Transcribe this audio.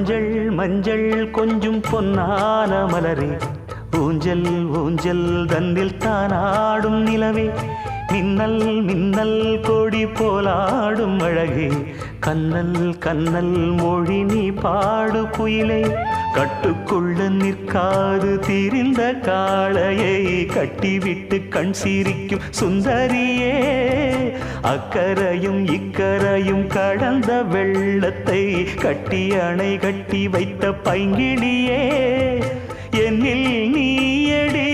மஞ்சள் மஞ்சள் கொஞ்சம் பொன்னான மலரே, ஊஞ்சல் ஊஞ்சல் தன்னில் தானாடும் நிலவே, மின்னல் மின்னல் கொடி போலாடும் அழகே, கண்ணல் கண்ணல் மொழி நீ பாடு குயிலே, கட்டுக்குள்ள நிற்காது திரிந்த காளையை கட்டிவிட்டு கண் சிரிக்கும் சுந்தரியே, அக்கரையும் இக்கரையும் கடந்த வெள்ளத்தை கட்டி அணை கட்டி வைத்த பைங்கிளியே, என்னில் நீயடி